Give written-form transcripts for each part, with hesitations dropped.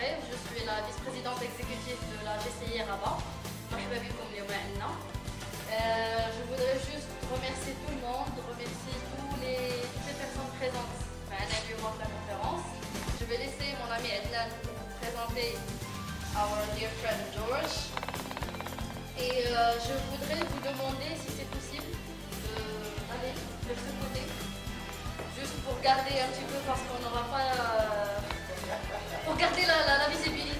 Zohaib, je suis la vice-présidente exécutive de la JCI Rabat. مرحبا بكم اليوم عندنا. Je voudrais juste remercier tout le monde, remercier toutes les personnes présentes à l'annuellement de la conférence. Je vais laisser mon ami Adnan présenter our dear friend George. Et je voudrais vous demander si c'est possible d'aller de ce côté, juste pour garder un petit peu parce qu'on n'aura pas... pour garder la visibilité.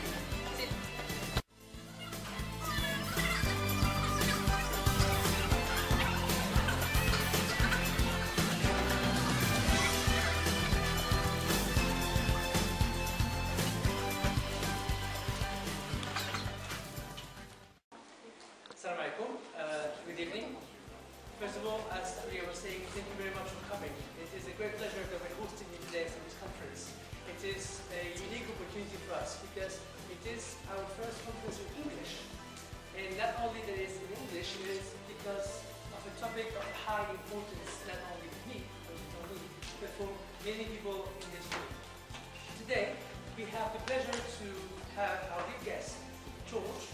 Assalamu alaikum. Good evening. First of all, as Ria was saying, thank you very much for coming. It is a great pleasure that we're hosting you today for this conference. It is a unique opportunity for us because it is our first conference in English. And not only that it's in English, it is because of a topic of high importance, not only to me, but for many people in this room. Today, we have the pleasure to have our big guest, George.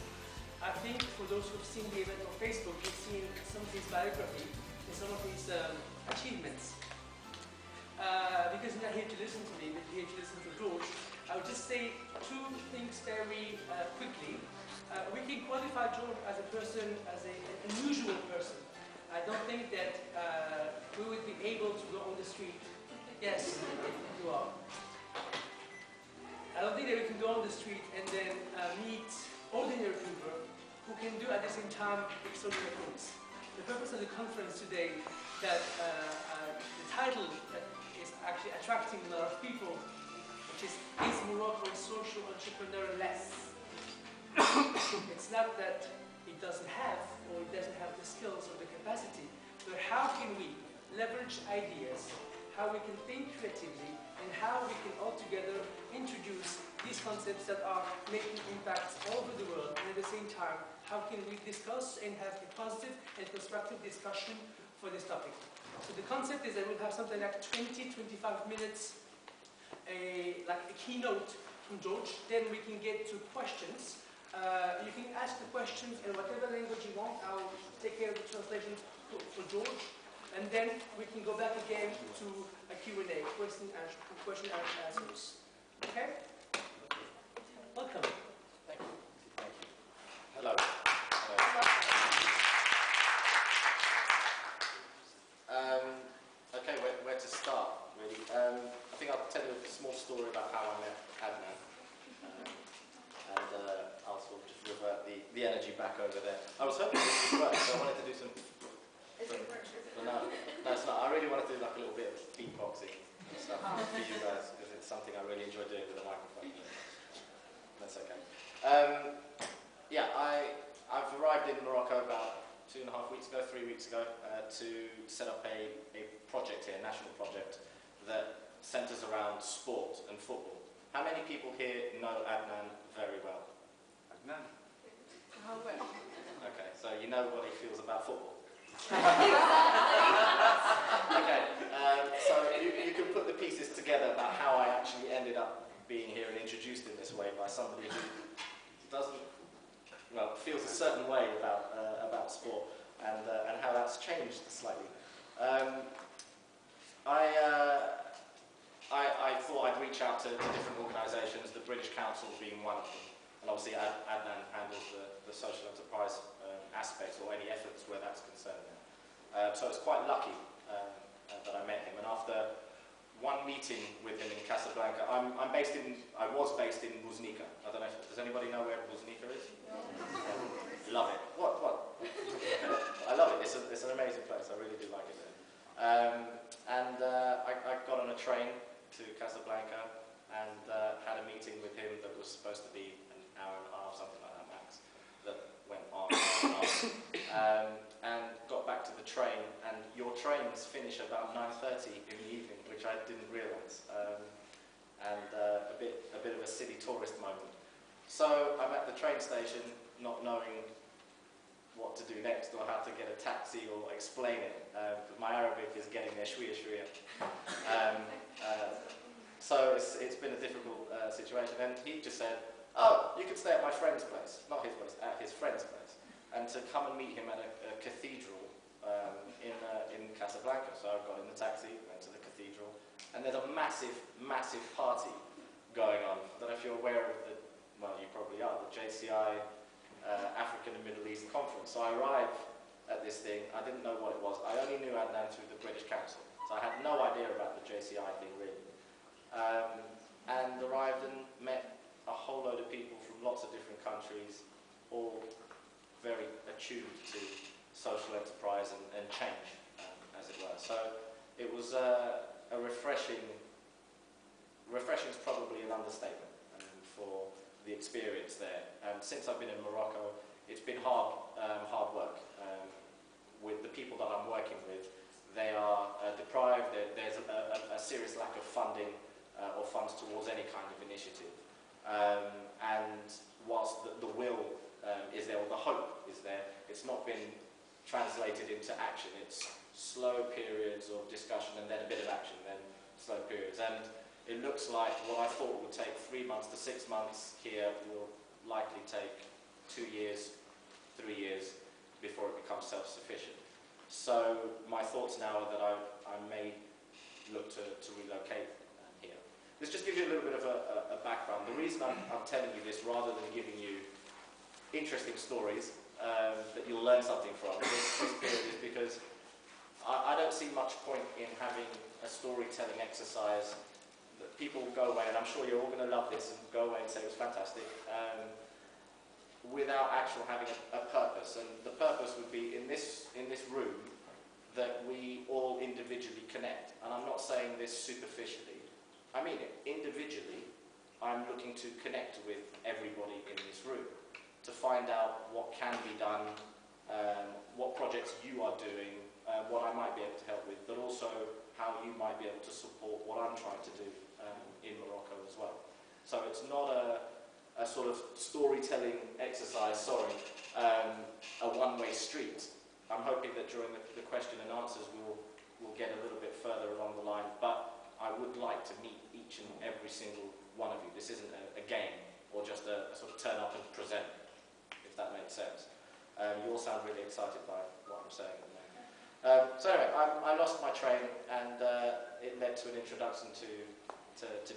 I think for those who've seen the event on Facebook, you've seen some of his biography and some of his achievements. Because you're not here to listen to me, but here to listen to George, I would just say two things very quickly. We can qualify George as a person, as an unusual person. I don't think that we would be able to go on the street. Yes, you are. I don't think that we can go on the street and then meet ordinary people who can do at the same time extraordinary things. The purpose of the conference today, that the title that is actually attracting a lot of people, which is Morocco Social EntrepreneurLess? It's not that it doesn't have, or it doesn't have the skills or the capacity, but how can we leverage ideas, how we can think creatively, and how we can all together introduce these concepts that are making impacts all over the world, and at the same time, how can we discuss and have a positive and constructive discussion for this topic. So the concept is that we'll have something like 20-25 minutes, like a keynote from George, then we can get to questions. You can ask the questions in whatever language you want. I'll take care of the translation for George. And then we can go back again to a Q&A, question and answers. Okay? Welcome. Thank you. Thank you. Hello. Okay, where to start, really? I think I'll tell you a small story about how I met Adnan. And I'll sort of just revert the energy back over there. I was hoping this would work, so I wanted to do some... No, it's not. I really want to do like a little bit of beatboxing and stuff for you guys, because it's something I really enjoy doing with a microphone. That's okay. Yeah, I've arrived in Morocco about 2.5 weeks ago, 3 weeks ago, to set up a project here, a national project, that centres around sport and football. How many people here know Adnan very well? Adnan? How well? Okay, so you know what he feels about football. Okay, so you can put the pieces together about how I actually ended up being here and introduced in this way by somebody who doesn't, well, feels a certain way about sport and how that's changed slightly. I thought I'd reach out to different organisations, the British Council being one of them, and obviously Adnan handles the social enterprise aspects or any efforts where that's concerned. So it's quite lucky that I met him, and after one meeting with him in Casablanca, I was based in Buznika. I don't know, does anybody know where Buznika is? Yeah. Love it. What? I love it. It's an amazing place. I really do like it there. I got on a train to Casablanca and had a meeting with him that was supposed to be an hour and a half, something like that max, that went on and got back to the train, and your trains finish about 9:30 in the evening, which I didn't realise, and a bit of a city tourist moment. So I'm at the train station not knowing what to do next or how to get a taxi or explain it, because my Arabic is getting there, shwiya shwiya. So it's been a difficult situation, and he just said, oh, you could stay at my friend's place, not his place, at his friend's place, and to come and meet him at a cathedral in Casablanca. So I got in the taxi, went to the cathedral, and there's a massive, massive party going on. I don't know if you're aware of the, well, you probably are, the JCI African and Middle East Conference. So I arrived at this thing, I didn't know what it was. I only knew Adnan through the British Council, so I had no idea about the JCI thing really. And arrived and met a whole load of people from lots of different countries, all very attuned to social enterprise and change, as it were. So it was a refreshing's probably an understatement for the experience there. Since I've been in Morocco, it's been hard work. With the people that I'm working with, they are deprived. There's a serious lack of funding or funds towards any kind of initiative. And whilst the will is there, or the hope is there, it's not been translated into action. It's slow periods of discussion and then a bit of action, then slow periods. And it looks like what I thought would take 3 months to 6 months here will likely take 2 years, 3 years before it becomes self-sufficient. So my thoughts now are that I may look to relocate here. This just gives you a little bit of a background. The reason I'm telling you this rather than giving you interesting stories that you'll learn something from this period is because I don't see much point in having a storytelling exercise that people go away, and I'm sure you're all going to love this and go away and say it was fantastic, without actually having a purpose. And the purpose would be in this room that we all individually connect. And I'm not saying this superficially. I mean it. Individually, I'm looking to connect with everybody in this room to find out what can be done, what projects you are doing, what I might be able to help with, but also how you might be able to support what I'm trying to do in Morocco as well. So it's not a sort of storytelling exercise, a one-way street. I'm hoping that during the question and answers we'll get a little bit further along the line, but I would like to meet each and every single one of you. This isn't a game or just a sort of turn up and present, if that makes sense. You all sound really excited by what I'm saying at the moment. So anyway, I lost my train, and it led to an introduction to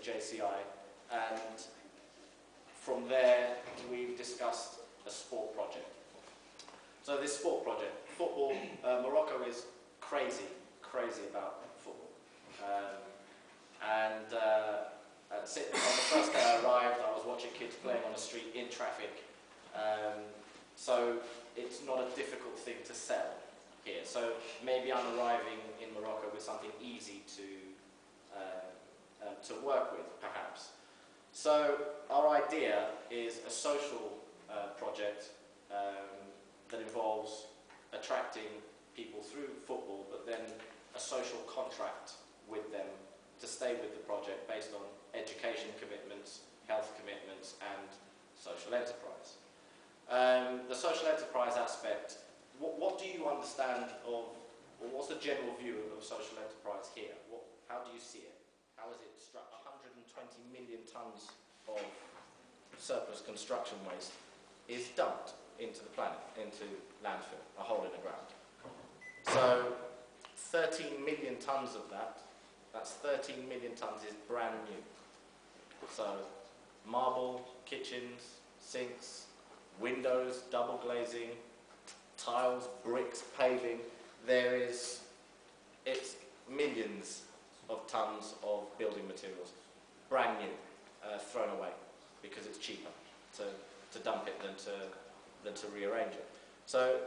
JCI, and from there we've discussed a sport project. So this sport project, football, Morocco is crazy about football. On the first day I arrived, I was watching kids playing on the street in traffic. So it's not a difficult thing to sell here. So maybe I'm arriving in Morocco with something easy to work with, perhaps. So our idea is a social project that involves attracting people through football, but then a social contract with them to stay with the project based on education commitments, health commitments, and social enterprise. The social enterprise aspect, what do you understand of, or what's the general view of social enterprise here? How do you see it? How is it structured? 120 million tonnes of surplus construction waste is dumped into the planet, into landfill, a hole in the ground. So 13 million tonnes of that's 13 million tonnes is brand new. So marble, kitchens, sinks, windows, double glazing, tiles, bricks, paving, it's millions of tonnes of building materials, brand new, thrown away because it's cheaper to dump it than to rearrange it. So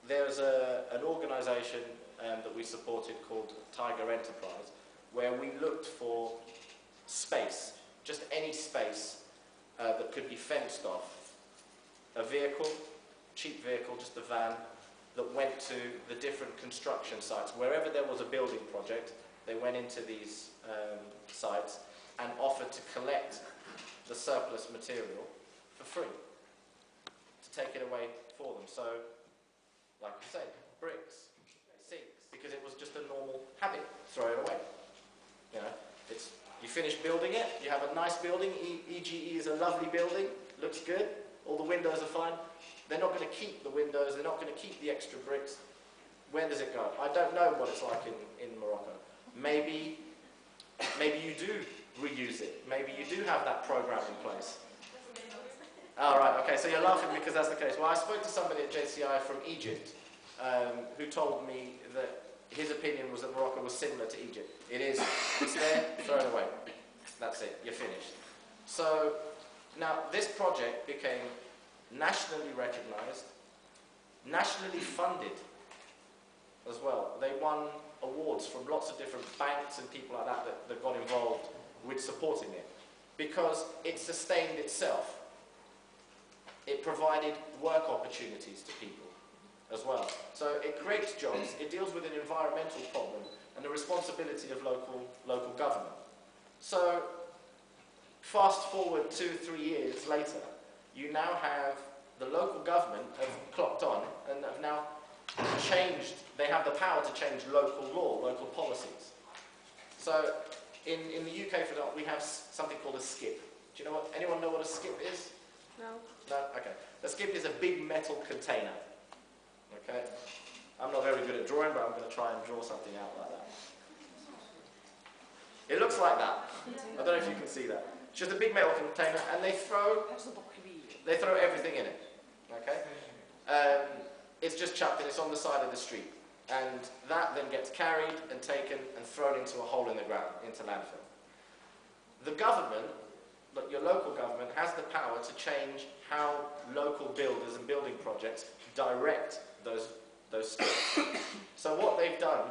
there's an organisation that we supported called Tiger Enterprise, where we looked for space, just any space that could be fenced off, a vehicle, cheap vehicle, just a van, that went to the different construction sites. Wherever there was a building project, they went into these sites and offered to collect the surplus material for free, to take it away for them. So, like I said, bricks, sinks, because it was just a normal habit, throw it away. You know, it's You finish building it, you have a nice building, EGE is a lovely building, looks good, all the windows are fine. They're not going to keep the windows, they're not going to keep the extra bricks. Where does it go? I don't know what it's like in Morocco. Maybe you do reuse it. Maybe you do have that program in place. All right, okay, so you're laughing because that's the case. Well, I spoke to somebody at JCI from Egypt who told me that his opinion was that Morocco was similar to Egypt. It is. It's there, throw it away. That's it, you're finished. So, now this project became nationally recognized, nationally funded as well. They won awards from lots of different banks and people like that got involved with supporting it because it sustained itself. It provided work opportunities to people as well. So it creates jobs, it deals with an environmental problem and the responsibility of local government. So fast forward 2-3 years later, you now have the local government have clocked on and have now changed, they have the power to change local law, local policies. So in the UK, for example, we have something called a skip. Do you know anyone know what a skip is? No. No? Okay. The skip is a big metal container. Okay? I'm not very good at drawing, but I'm going to try and draw something out like that. It looks like that. I don't know if you can see that. It's just a big metal container, and they throw everything in it. Okay? It's just chucked and it's on the side of the street. And that then gets carried and taken and thrown into a hole in the ground, into landfill. The government, your local government, has the power to change how local builders and building projects direct those skips. So what they've done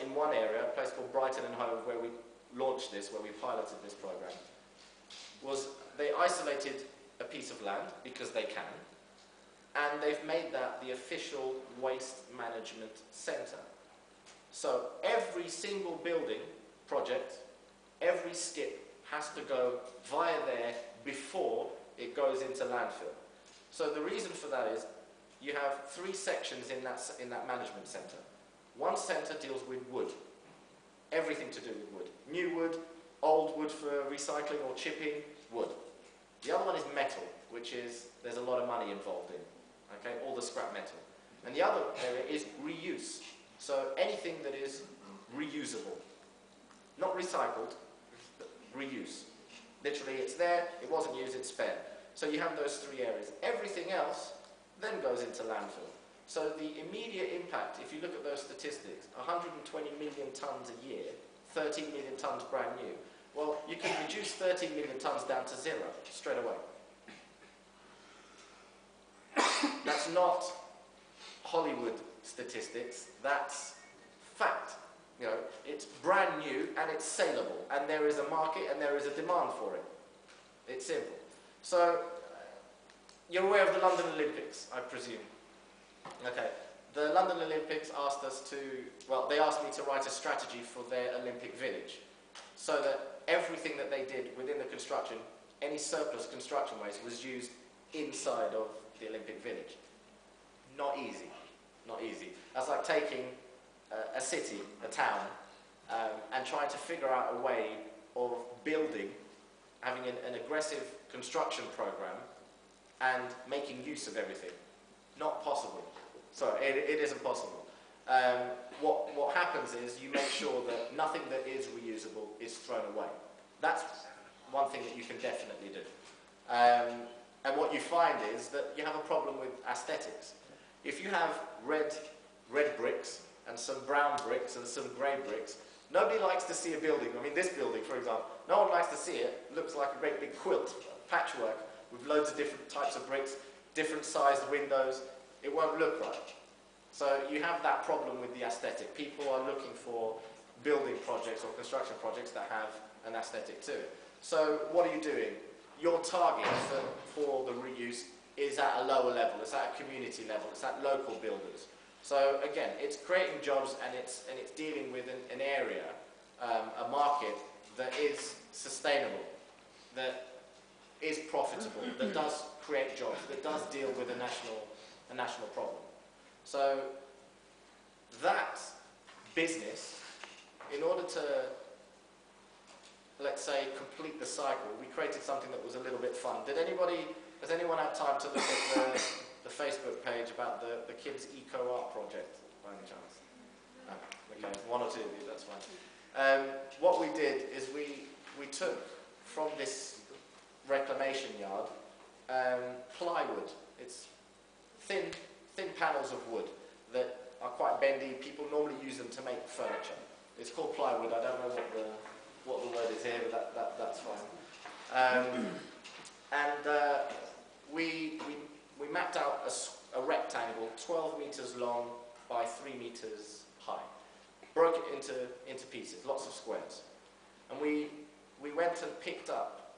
in one area, a place called Brighton and Hove, where we launched this, where we piloted this program, was they isolated a piece of land, because they can, and they've made that the official waste management centre. So every single building project, every skip has to go via there before it goes into landfill. So the reason for that is you have 3 sections in that management centre. One centre deals with wood, everything to do with wood. New wood, old wood for recycling or chipping, wood. The other one is metal, which is, there's a lot of money involved in, okay, all the scrap metal. And the other area is reuse. So anything that is reusable, not recycled, reuse. Literally, it's there, it wasn't used, it's spare. So you have those 3 areas. Everything else then goes into landfill. So the immediate impact, if you look at those statistics, 120 million tonnes a year, 13 million tonnes brand new. Well, you can reduce 13 million tonnes down to 0 straight away. That's not Hollywood statistics, that's fact. You know, it's brand new and it's saleable, and there is a market and there is a demand for it. It's simple. So, you're aware of the London Olympics, I presume? Okay. The London Olympics asked us to, well, they asked me to write a strategy for their Olympic village, so that everything that they did within the construction, any surplus construction waste, was used inside of the Olympic village. Not easy. Not easy. That's like taking a city, a town, and trying to figure out a way of building, having an aggressive construction program, and making use of everything. Not possible. So it isn't possible. What happens is you make sure that nothing that is reusable is thrown away. That's one thing that you can definitely do. And what you find is that you have a problem with aesthetics. If you have red bricks and some brown bricks and some grey bricks, nobody likes to see a building. I mean, this building, for example, no one likes to see it. It looks like a great big quilt, patchwork, with loads of different types of bricks, different sized windows. It won't look right. So you have that problem with the aesthetic. People are looking for building projects or construction projects that have an aesthetic to it. So what are you doing? Your target for the reuse is at a lower level. It's at a community level. It's at local builders. So again, it's creating jobs, and it's dealing with an area, a market that is sustainable, that is profitable, that does create jobs, that does deal with a national problem. So that business, in order to, let's say, complete the cycle, we created something that was a little bit fun. Has anyone had time to look at the Facebook page about the kids' eco-art project, by any chance? No. Okay, one or two of you, that's fine. What we did is we took from this reclamation yard plywood. It's thin panels of wood that are quite bendy. People normally use them to make furniture. It's called plywood. I don't know what the word is here, but that's fine. We mapped out a rectangle 12 meters long by 3 meters high. Broke it into pieces, lots of squares. And we went and picked up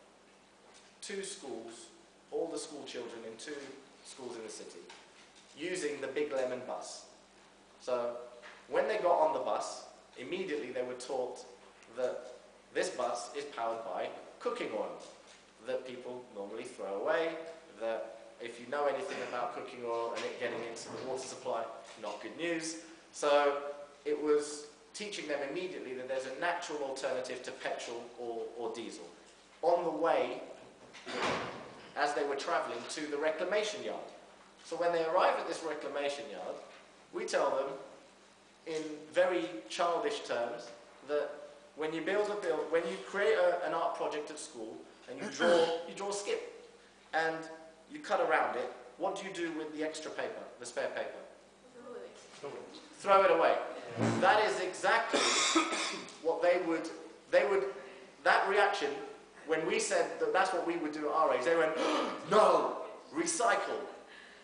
2 schools, all the school children in 2 schools in the city, using the Big Lemon bus. So when they got on the bus, immediately they were taught that this bus is powered by cooking oil that people normally throw away, that if you know anything about cooking oil and it getting into the water supply, not good news. So it was teaching them immediately that there's a natural alternative to petrol or diesel. On the way, as they were travelling to the reclamation yard. So when they arrive at this reclamation yard, we tell them in very childish terms that when you when you create an art project at school and you draw a skip and you cut around it, what do you do with the extra paper, the spare paper? Throw it away. That is exactly what they would, that reaction, when we said that that's what we would do at our age, they went, no, recycle.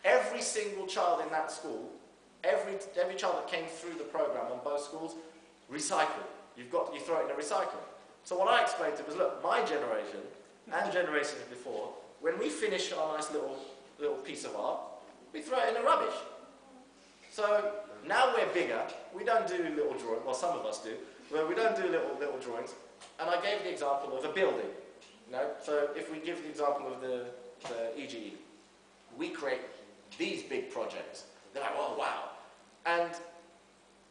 Every single child in that school, every child that came through the program on both schools, recycle. You throw it in a recycle. So what I explained to them was, look, my generation and generations before, when we finish our nice little piece of art, we throw it in the rubbish. So now we're bigger, we don't do little drawings, well some of us do, but we don't do little drawings. And I gave the example of a building. You know? So if we give the example of the EGE, we create these big projects. They're like, oh wow. And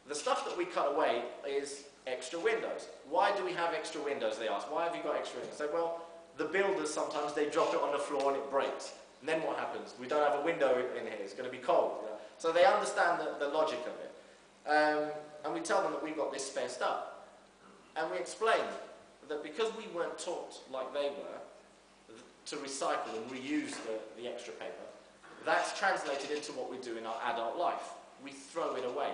the stuff that we cut away is extra windows. Why do we have extra windows, they ask. Why have you got extra windows? I say, well, the builders sometimes, they drop it on the floor and it breaks. And then what happens? We don't have a window in here, it's going to be cold. You know? So they understand the logic of it. And we tell them that we've got this spare stuff. And we explain that because we weren't taught like they were to recycle and reuse the extra paper, that's translated into what we do in our adult life. We throw it away.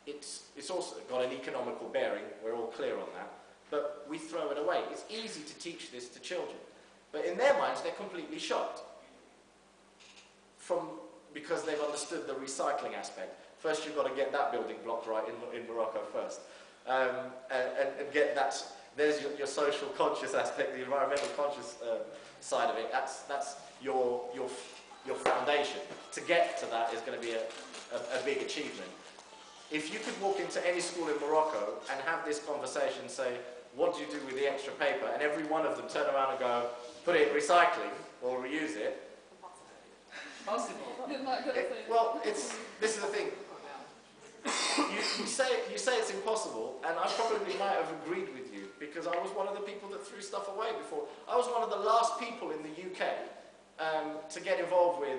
It's also got an economical bearing, we're all clear on that, but we throw it away. It's easy to teach this to children, but in their minds they're completely shocked because they've understood the recycling aspect. First you've got to get that building block right in Morocco first, and get that. There's your social conscious aspect, the environmental conscious side of it. That's your foundation. To get to that is going to be a big achievement. If you could walk into any school in Morocco and have this conversation, say, what do you do with the extra paper? And every one of them turn around and go, put it in recycling or reuse it. Possible. This is the thing. You say it's impossible, and I probably might have agreed with you because I was one of the people that threw stuff away before. I was one of the last people in the UK to get involved with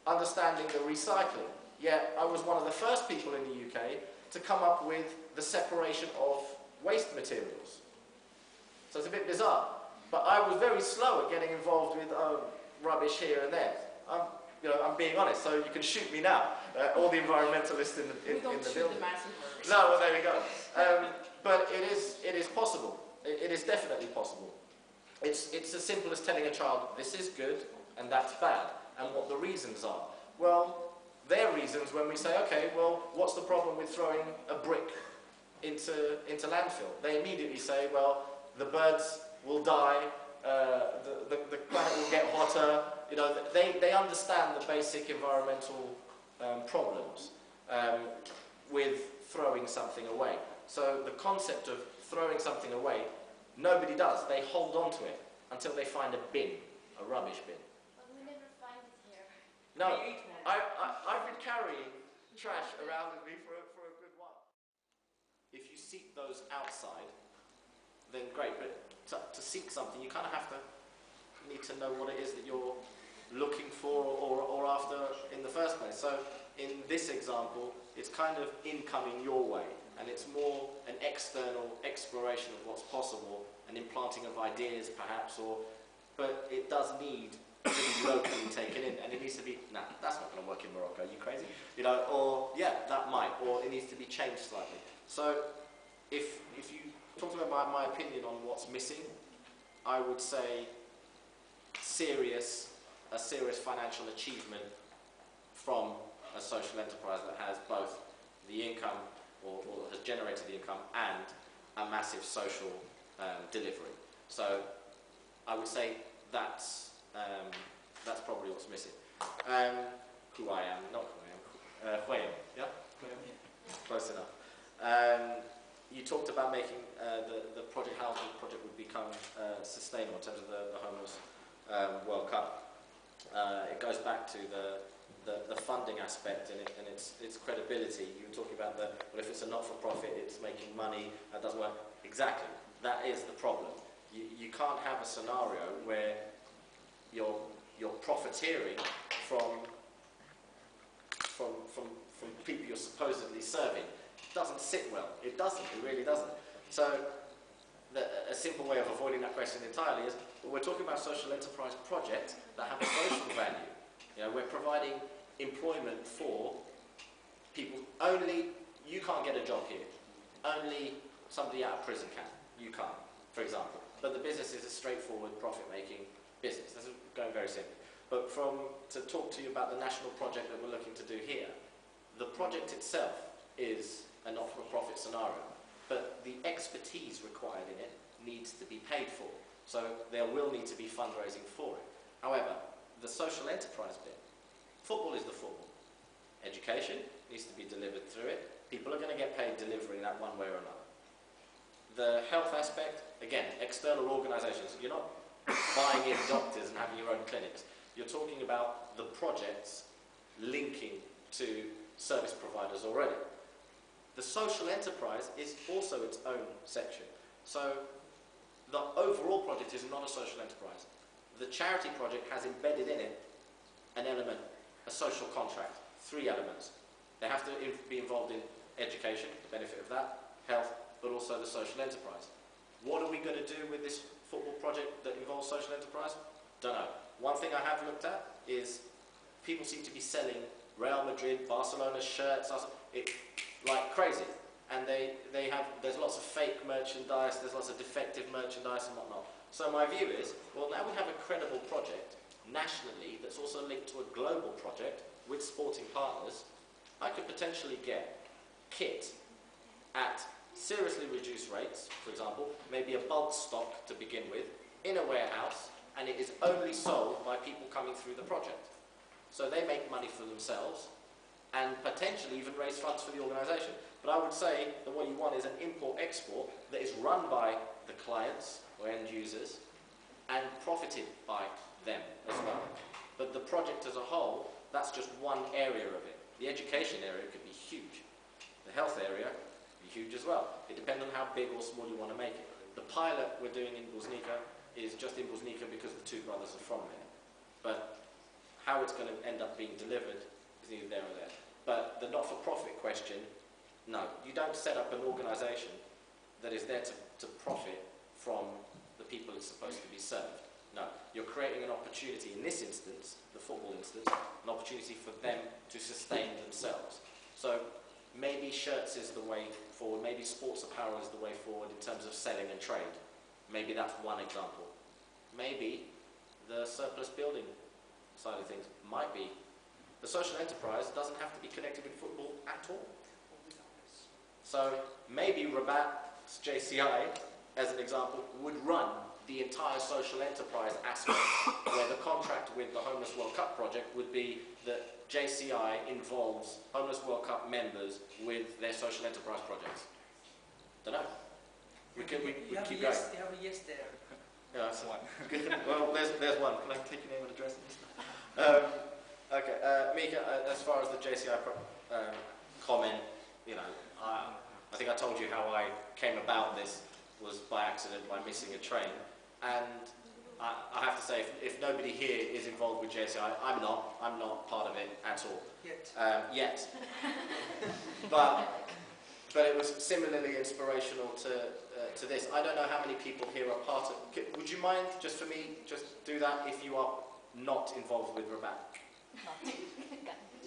understanding the recycling. Yet I was one of the first people in the UK to come up with the separation of waste materials. So it's a bit bizarre. But I was very slow at getting involved with rubbish here and there. I'm being honest, so you can shoot me now. All the environmentalists in the building. No, well there we go. But it is possible. It is definitely possible. It's as simple as telling a child, this is good and that's bad, and what the reasons are. Well, their reasons when we say, okay, well, what's the problem with throwing a brick into landfill? They immediately say, well, the birds will die, the planet will get hotter. You know, they understand the basic environmental problems with throwing something away. So the concept of throwing something away, nobody does. They hold on to it until they find a bin, a rubbish bin. But we never find it here. No, I've been carrying trash around with me for a good while. If you seek those outside, then great, but to seek something, you kind of need to know what it is that you're looking for or after in the first place. So in this example, it's kind of incoming your way, and it's more an external exploration of what's possible, an implanting of ideas perhaps, but it does need to be locally taken in, and it needs to be, nah, that's not going to work in Morocco, are you crazy? You know, or yeah, that might, or it needs to be changed slightly. So if you talk about my opinion on what's missing, I would say a serious financial achievement from a social enterprise that has both the income or has generated the income and a massive social delivery. So I would say that's probably what's missing. Who I am, not who I am. Huayam, yeah? Close enough. You talked about making the project, how the project would become sustainable in terms of the Homeless World Cup. It goes back to the funding aspect and its credibility. You were talking about well, if it's a not-for-profit, it's making money, that doesn't work. Exactly, that is the problem. You can't have a scenario where you're profiteering from people you're supposedly serving. It doesn't sit well. It doesn't. It really doesn't. So a simple way of avoiding that question entirely is, well, we're talking about social enterprise projects that have a social value. You know, we're providing employment for people. Only you can't get a job here. Only somebody out of prison can. You can't, for example. But the business is a straightforward profit-making business. This is going very simply. But to talk to you about the national project that we're looking to do here, the project itself is a not-for-profit scenario, but the expertise required in it needs to be paid for. So there will need to be fundraising for it. However, the social enterprise bit, football is the football. Education needs to be delivered through it. People are going to get paid delivering that one way or another. The health aspect, again, external organisations. You're not buying in doctors and having your own clinics. You're talking about the projects linking to service providers already. The social enterprise is also its own section. So the overall project is not a social enterprise. The charity project has embedded in it an element, a social contract, 3 elements. They have to be involved in education, the benefit of that, health, but also the social enterprise. What are we going to do with this football project that involves social enterprise? Don't know. One thing I have looked at is people seem to be selling Real Madrid, Barcelona shirts, like crazy. And there's lots of fake merchandise, there's lots of defective merchandise and whatnot. So my view is, well, now we have a credible project nationally that's also linked to a global project with sporting partners. I could potentially get kit at seriously reduced rates, for example, maybe a bulk stock to begin with, in a warehouse, and it is only sold by people coming through the project. So they make money for themselves and potentially even raise funds for the organisation. But I would say that what you want is an import-export that is run by the clients or end users and profited by them as well. But the project as a whole, that's just one area of it. The education area could be huge. The health area could be huge as well. It depends on how big or small you want to make it. The pilot we're doing in Buznica is just in Buznica because the 2 brothers are from there. But how it's going to end up being delivered is neither there or there. But the not-for-profit question, no. You don't set up an organisation that is there to profit from the people it's supposed to be served. No. You're creating an opportunity, in this instance, the football instance, an opportunity for them to sustain themselves. So maybe shirts is the way forward, maybe sports apparel is the way forward in terms of selling and trade. Maybe that's one example. Maybe the surplus building side of things might be. The social enterprise doesn't have to be connected with football at all. So maybe Rabat's JCI, as an example, would run the entire social enterprise aspect, where the contract with the Homeless World Cup project would be that JCI involves Homeless World Cup members with their social enterprise projects. Don't know. We keep going. You have a yes there. Yeah, that's one. Well, there's one. Can I take your name and address? Okay, Mika, as far as the JCI comment, you know, I think I told you how I came about this was by accident, by missing a train. And I have to say, if nobody here is involved with JCI, I'm not part of it at all. Yet. But it was similarly inspirational to this. I don't know how many people here are part of. Would you mind, just for me, just do that if you are not involved with Rabat?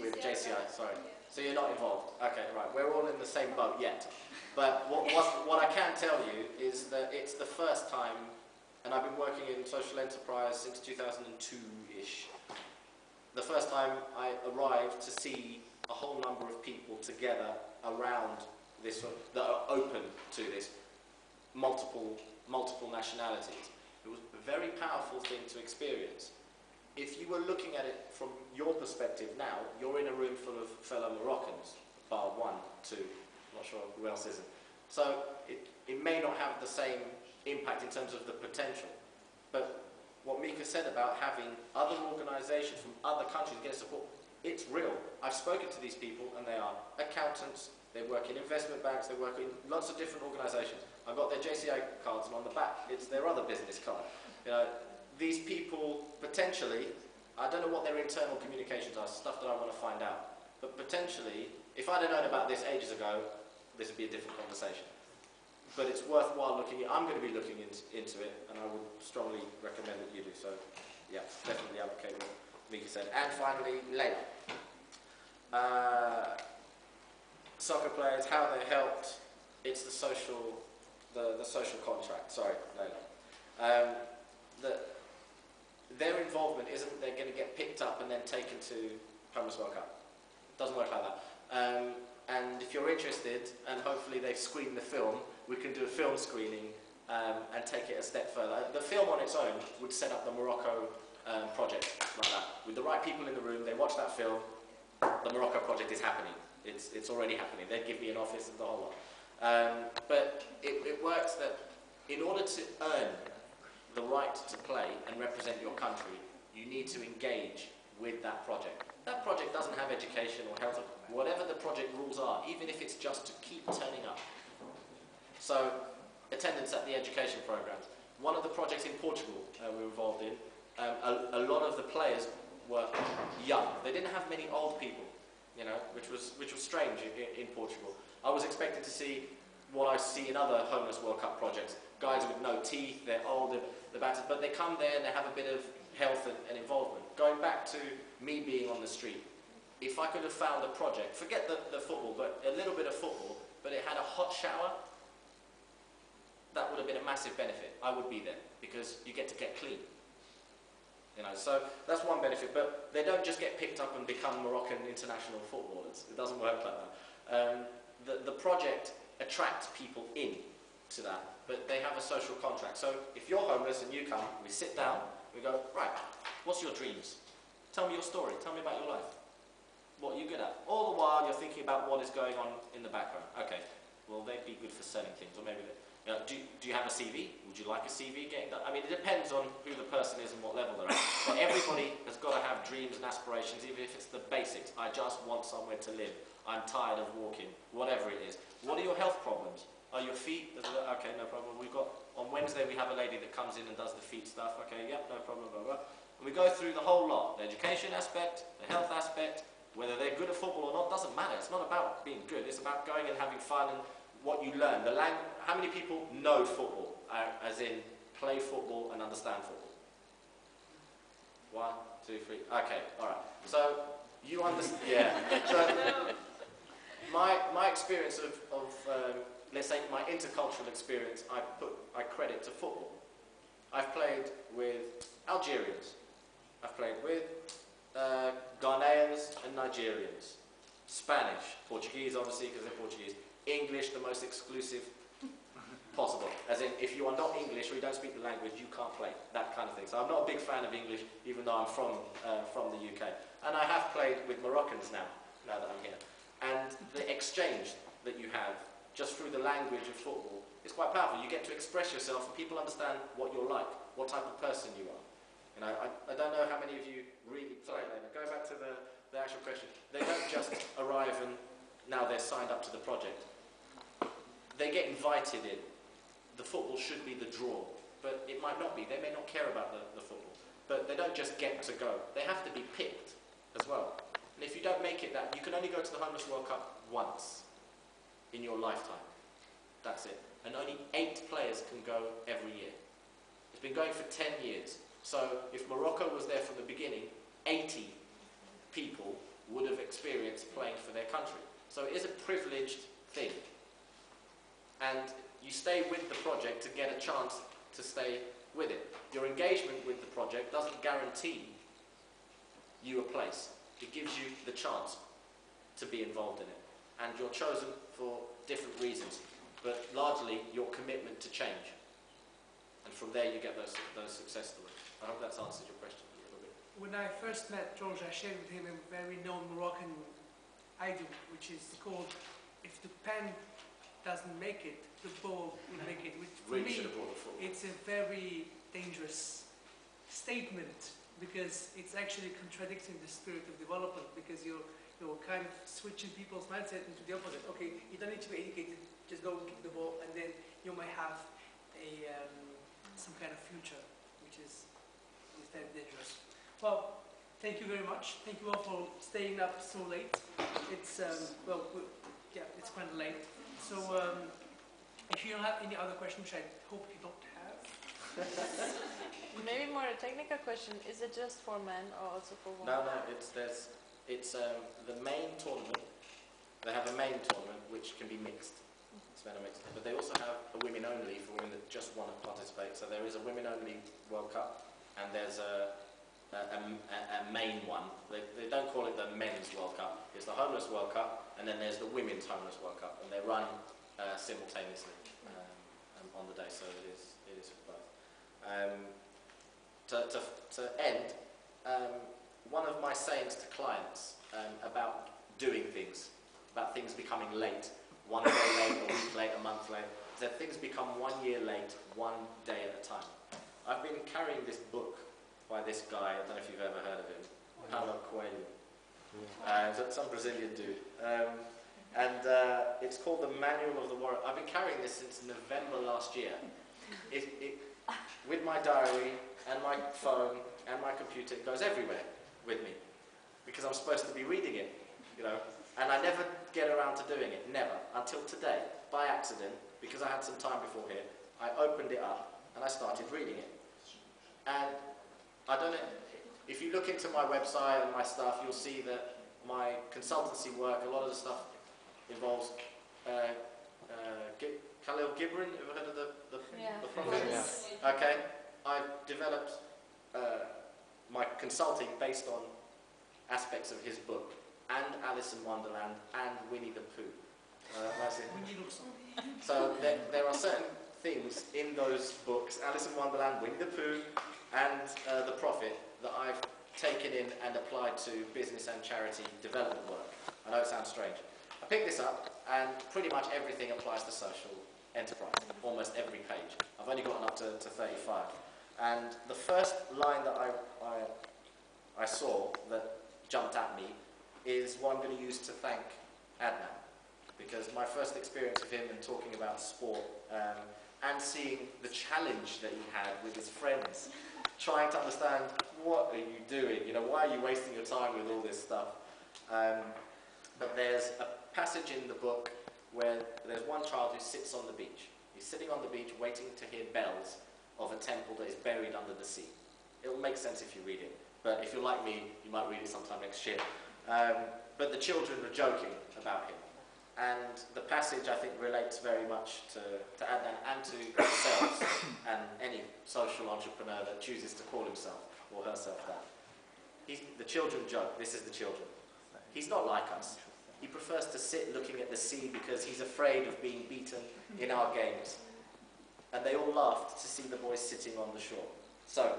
With JCI, sorry. So you're not involved. Okay, right. We're all in the same boat yet. But what I can tell you is that it's the first time, and I've been working in social enterprise since 2002-ish. The first time I arrived to see a whole number of people together around this, that are open to this, multiple nationalities. It was a very powerful thing to experience. If you were looking at it from your perspective now, you're in a room full of fellow Moroccans, bar 1, 2, I'm not sure who else isn't. So it may not have the same impact in terms of the potential, but what Mika said about having other organisations from other countries get support, it's real. I've spoken to these people and they are accountants, they work in investment banks, they work in lots of different organisations. I've got their JCI cards and on the back it's their other business card. You know, these people potentially, I don't know what their internal communications are, stuff that I want to find out, but potentially, if I'd have known about this ages ago, this would be a different conversation. But it's worthwhile looking at. I'm going to be looking into it, and I would strongly recommend that you do so. Yeah, definitely advocate what Mika said. And finally, Leila. Soccer players, how they helped. It's the social contract. Sorry, Leila. Their involvement isn't they're going to get picked up and then taken to Homeless World Cup. It doesn't work like that. And if you're interested, and hopefully they've screened the film, we can do a film screening and take it a step further. The film on its own would set up the Morocco project like that. With the right people in the room, they watch that film, the Morocco project is happening. It's already happening. They'd give me an office and the whole lot. But it works that in order to earn the right to play and represent your country, you need to engage with that project. That project doesn't have education or health, whatever the project rules are, even if it's just to keep turning up. So, attendance at the education programs. One of the projects in Portugal we were involved in, a lot of the players were young. They didn't have many old people, you know, which was strange in Portugal. I was expecting to see what I see in other Homeless World Cup projects. Guys with no teeth, they're old, they're battered, but they come there and they have a bit of health and involvement. Going back to me being on the street, if I could have found a project, forget the football, but a little bit of football, but it had a hot shower, that would have been a massive benefit. I would be there, because you get to get clean. You know, so that's one benefit, but they don't just get picked up and become Moroccan international footballers. It doesn't work like that. The project attracts people in to that, but they have a social contract. So if you're homeless and you come, we sit down, we go, right, what's your dreams? Tell me your story, tell me about your life. What are you good at? All the while you're thinking about what is going on in the background. Okay, well they'd be good for selling things, or maybe they, you know, do you have a CV? Would you like a CV getting done? I mean, it depends on who the person is and what level they're at. But everybody has got to have dreams and aspirations, even if it's the basics. I just want somewhere to live. I'm tired of walking. Whatever it is. What are your health problems? Are your feet? Okay, no problem. We've got, on Wednesday we have a lady that comes in and does the feet stuff. Okay, yep, no problem, blah, blah. And we go through the whole lot. The education aspect, the health aspect, whether they're good at football or not, doesn't matter. It's not about being good. It's about going and having fun and what you learn. How many people know football, as in play football and understand football? 1, 2, 3. Okay, all right. So you understand? Yeah. So my experience of let's say my intercultural experience, I credit to football. I've played with Algerians. I've played with Ghanaians and Nigerians. Spanish, Portuguese, obviously, because they're Portuguese. English, the most exclusive possible. As in, if you are not English or you don't speak the language, you can't play. That kind of thing. So I'm not a big fan of English, even though I'm from the UK. And I have played with Moroccans now that I'm here. And the exchange that you have just through the language of football is quite powerful. You get to express yourself and people understand what you're like, what type of person you are. You know, I don't know how many of you really... Sorry, go back to the actual question. They don't just arrive and now they're signed up to the project. They get invited in. the football should be the draw, but it might not be. They may not care about the football, but they don't just get to go. They have to be picked as well. And if you don't make it that, you can only go to the Homeless World Cup once in your lifetime. That's it. And only 8 players can go every year. It's been going for 10 years. So if Morocco was there from the beginning, 80 people would have experienced playing for their country. So it is a privileged thing. And you stay with the project to get a chance to stay with it. Your engagement with the project doesn't guarantee you a place. It gives you the chance to be involved in it. And you're chosen for different reasons, but largely your commitment to change. And from there you get those success stories. I hope that's answered your question a little bit. When I first met George, I shared with him a very known Moroccan idiom, which is called, if the pen doesn't make it, the ball will make it. Which for me, it's a very dangerous statement, because it's actually contradicting the spirit of development, because you're kind of switching people's mindset into the opposite. Okay, you don't need to be educated, just go and kick the ball, and then you might have a some kind of future, which is very dangerous. Well, thank you very much. Thank you all for staying up so late. It's yeah, it's kind of late. So if you don't have any other questions, which I hope you don't have. Maybe more a technical question. Is it just for men or also for women? No, it's the main tournament. They have a main tournament which can be mixed. It's men and mixed. But they also have a women only for women that just want to participate. So there is a women only World Cup, and there's a main one. They don't call it the men's World Cup. It's the Homeless World Cup, and then there's the women's Homeless World Cup, and they run simultaneously on the day. So it is for both. To end, one of my sayings to clients about doing things, about things becoming late, 1 day late, a week late, a month late, is that things become 1 year late, 1 day at a time. I've been carrying this book by this guy, I don't know if you've ever heard of him, Paulo Coelho. Some Brazilian dude. It's called The Manual of the Warrior. I've been carrying this since November last year. With my diary and my phone and my computer, it goes everywhere with me, because I'm supposed to be reading it, you know, and I never get around to doing it, never, until today, by accident, because I had some time before here. I opened it up and I started reading it. And I don't know, if you look into my website and my stuff, you'll see that my consultancy work, a lot of the stuff involves Khalil Gibran. Ever heard of the prophet? Yeah. Okay, I've developed my consulting based on aspects of his book, and Alice in Wonderland, and Winnie the Pooh. That's it. So there are certain things in those books, Alice in Wonderland, Winnie the Pooh, and The Prophet, that I've taken in and applied to business and charity development work. I know it sounds strange. I picked this up, and pretty much everything applies to social enterprise, almost every page. I've only gotten up to 35. And the first line that I saw that jumped at me is what I'm going to use to thank Adnan. Because my first experience of him and talking about sport and seeing the challenge that he had with his friends, trying to understand, what are you doing? You know, why are you wasting your time with all this stuff? But there's a passage in the book where there's one child who sits on the beach. He's sitting on the beach waiting to hear bells of a temple that is buried under the sea. It will make sense if you read it, but if you're like me, you might read it sometime next year. But the children are joking about him. And the passage, I think, relates very much to Adnan and to ourselves and any social entrepreneur that chooses to call himself or herself that. The children joke. This is the children. He's not like us. He prefers to sit looking at the sea because he's afraid of being beaten in our games. And they all laughed to see the boys sitting on the shore. So,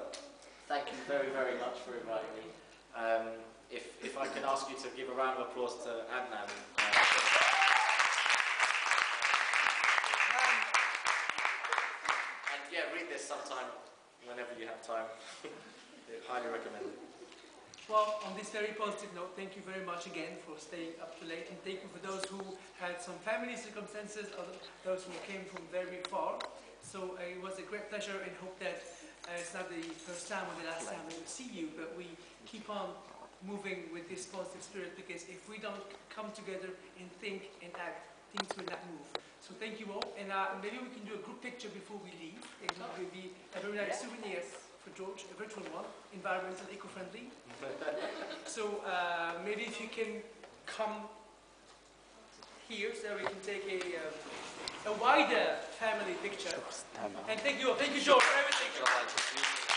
thank you very, very much for inviting me. If I can ask you to give a round of applause to Adnan. And yeah, read this sometime whenever you have time. Highly recommend it. Well, on this very positive note, thank you very much again for staying up to late, and thank you for those who had some family circumstances or those who came from very far. So it was a great pleasure, and hope that it's not the first time or the last time we see you, but we keep on moving with this positive spirit, because if we don't come together and think and act, things will not move. So thank you all, and maybe we can do a group picture before we leave. It will be a very nice souvenir for George, a virtual one, environmental, eco-friendly. So maybe if you can come here, so we can take a wider family picture. And thank you, George, for everything.